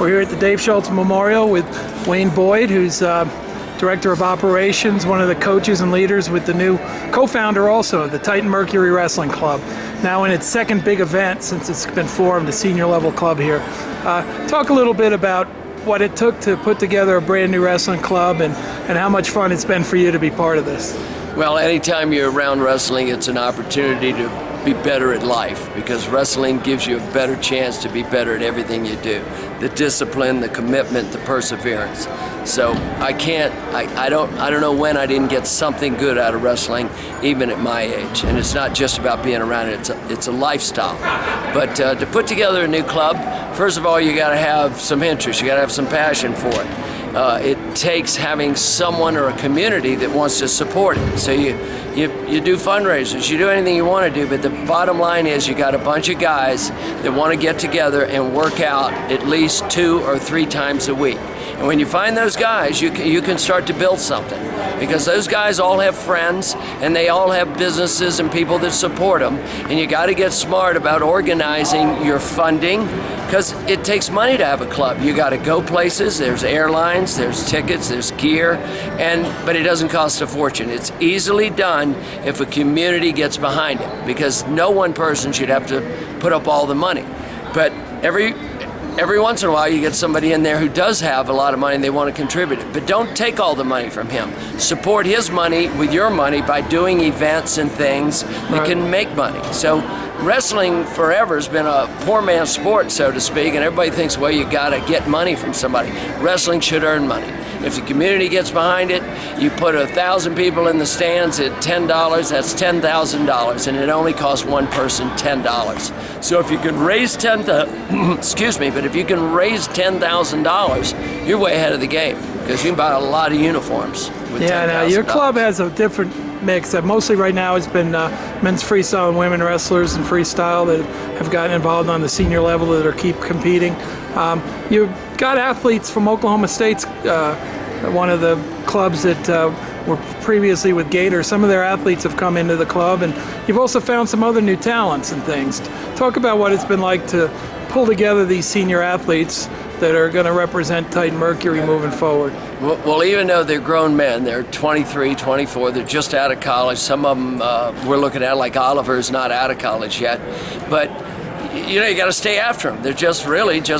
We're here at the Dave Schultz Memorial with Wayne Boyd, who's Director of Operations, one of the coaches and leaders with the new co-founder also of the Titan Mercury Wrestling Club. Now in its second big event since it's been formed, a senior level club here. Talk a little bit about what it took to put together a brand new wrestling club and how much fun it's been for you to be part of this. Well, anytime you're around wrestling, it's an opportunity to be better at life, because wrestling gives you a better chance to be better at everything you do. The discipline, the commitment, the perseverance. So I don't know when I didn't get something good out of wrestling, even at my age. And it's not just about being around it, it's a lifestyle. But to put together a new club, first of all, you gotta have some interest, you gotta have some passion for it. It takes having someone or a community that wants to support it. So you do fundraisers, you do anything you want to do, but the bottom line is you got a bunch of guys that want to get together and work out at least 2 or 3 times a week. And when you find those guys, you can start to build something, because those guys all have friends and they all have businesses and people that support them. And you got to get smart about organizing your funding, because it takes money to have a club. You got to go places, there's airlines, there's tickets, there's gear, but it doesn't cost a fortune. It's easily done if a community gets behind it, because no one person should have to put up all the money. But every once in a while you get somebody in there who does have a lot of money and they want to contribute it. But don't take all the money from him. Support his money with your money by doing events and things that can make money. So wrestling forever has been a poor man's sport, so to speak, and everybody thinks, well, you got to get money from somebody. Wrestling should earn money. If the community gets behind it, you put 1,000 people in the stands at $10, that's $10,000, and it only costs one person $10. So if you can raise excuse me, but if you can raise $10,000, you're way ahead of the game, because you can buy a lot of uniforms with $10,000. Now your club has a different mix. Mostly right now it's been men's freestyle and women wrestlers and freestyle that have gotten involved on the senior level that are keep competing. You've got athletes from Oklahoma State's one of the clubs that were previously with Gator. Some of their athletes have come into the club, and you've also found some other new talents and things. Talk about what it's been like to pull together these senior athletes that are going to represent Titan Mercury moving forward. Well, even though they're grown men, they're 23, 24, they're just out of college. Some of them we're looking at, like Oliver's not out of college yet. But you got to stay after them. They're just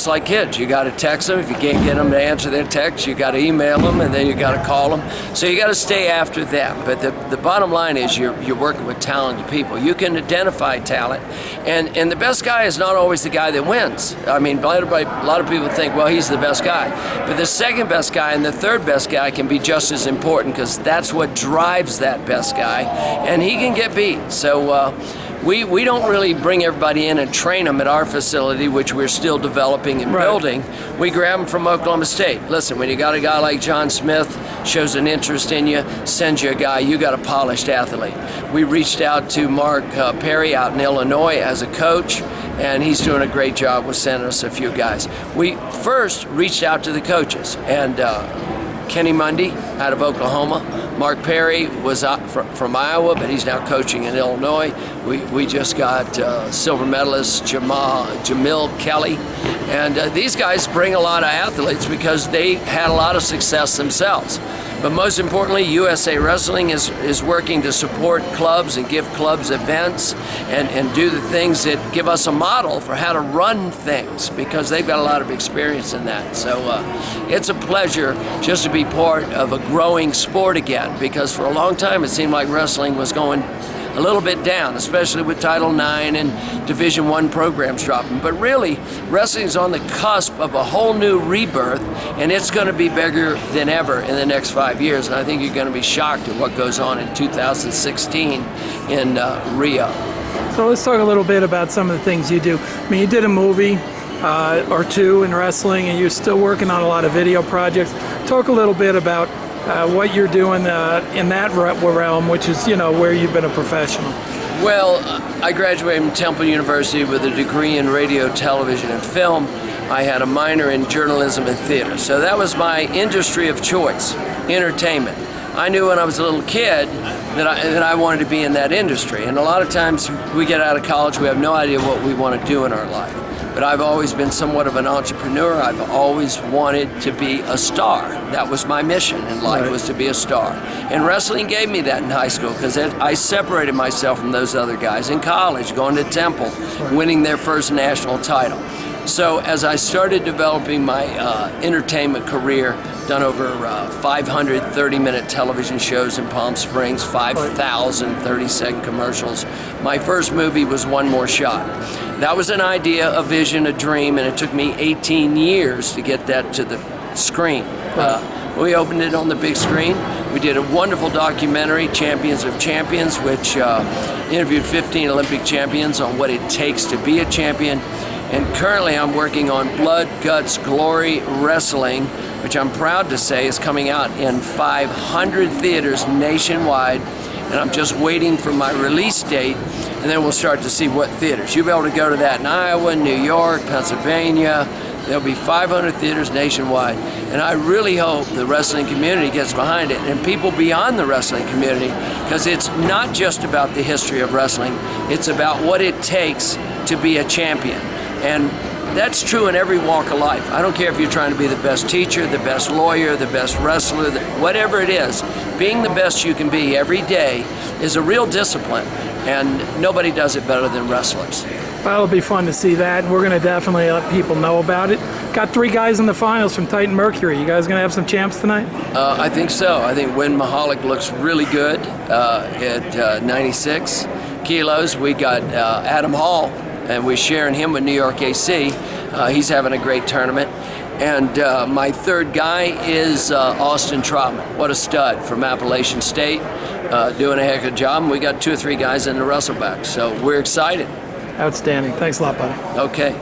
like kids. You got to text them. If you can't get them to answer their text, you got to email them, and then you got to call them. So you got to stay after them. But the bottom line is you're working with talented people. You can identify talent, and the best guy is not always the guy that wins. I mean, a lot of people think, well, he's the best guy. But the second best guy and the third best guy can be just as important, because that's what drives that best guy, and he can get beat. So we don't really bring everybody in and train them at our facility, which we're still developing and building. We grab them from Oklahoma State. Listen, when you got a guy like John Smith, shows an interest in you, sends you a guy, you got a polished athlete. We reached out to Mark Perry out in Illinois as a coach, and he's doing a great job with sending us a few guys. We first reached out to the coaches, and Kenny Mundy out of Oklahoma. Mark Perry was from Iowa, but he's now coaching in Illinois. We just got silver medalist Jamil Kelly. And these guys bring a lot of athletes because they had a lot of success themselves. But most importantly, USA Wrestling is working to support clubs and give clubs events and do the things that give us a model for how to run things, because they've got a lot of experience in that. So it's a pleasure just to be part of a growing sport again, because for a long time it seemed like wrestling was going a little bit down, especially with Title IX and Division I programs dropping. But really, wrestling is on the cusp of a whole new rebirth, and it's going to be bigger than ever in the next 5 years. And I think you're going to be shocked at what goes on in 2016 in Rio. So let's talk a little bit about some of the things you do. I mean, you did a movie or two in wrestling, and you're still working on a lot of video projects. Talk a little bit about what you're doing in that realm, which is, where you've been a professional. Well, I graduated from Temple University with a degree in radio, television, and film. I had a minor in journalism and theater. So that was my industry of choice, entertainment. I knew when I was a little kid that I wanted to be in that industry. And a lot of times we get out of college, we have no idea what we want to do in our life. but I've always been somewhat of an entrepreneur. I've always wanted to be a star. That was my mission in life, was to be a star. And wrestling gave me that in high school, because I separated myself from those other guys. In college, going to Temple, winning their first national title. So as I started developing my entertainment career, done over 500 30-minute television shows in Palm Springs, 5,000 30-second commercials. My first movie was One More Shot. That was an idea, a vision, a dream, and it took me 18 years to get that to the screen. We opened it on the big screen. We did a wonderful documentary, Champions of Champions, which interviewed 15 Olympic champions on what it takes to be a champion. And currently I'm working on Blood, Guts, Glory Wrestling, which I'm proud to say is coming out in 500 theaters nationwide. And I'm just waiting for my release date, and then we'll start to see what theaters. You'll be able to go to that in Iowa, New York, Pennsylvania. There'll be 500 theaters nationwide. And I really hope the wrestling community gets behind it, and people beyond the wrestling community, because it's not just about the history of wrestling, it's about what it takes to be a champion. And that's true in every walk of life. I don't care if you're trying to be the best teacher, the best lawyer, the best wrestler, whatever it is, being the best you can be every day is a real discipline, and nobody does it better than wrestlers. Well, it'll be fun to see that. We're going to definitely let people know about it. Got 3 guys in the finals from Titan Mercury. You guys going to have some champs tonight? I think so. I think Win Mahalik looks really good at 96 kilos. We got Adam Hall, and we're sharing him with New York AC. He's having a great tournament. And my third guy is Austin Trotman. What a stud from Appalachian State, doing a heck of a job. And we got 2 or 3 guys in the wrestleback, so we're excited. Outstanding. Thanks a lot, buddy. Okay.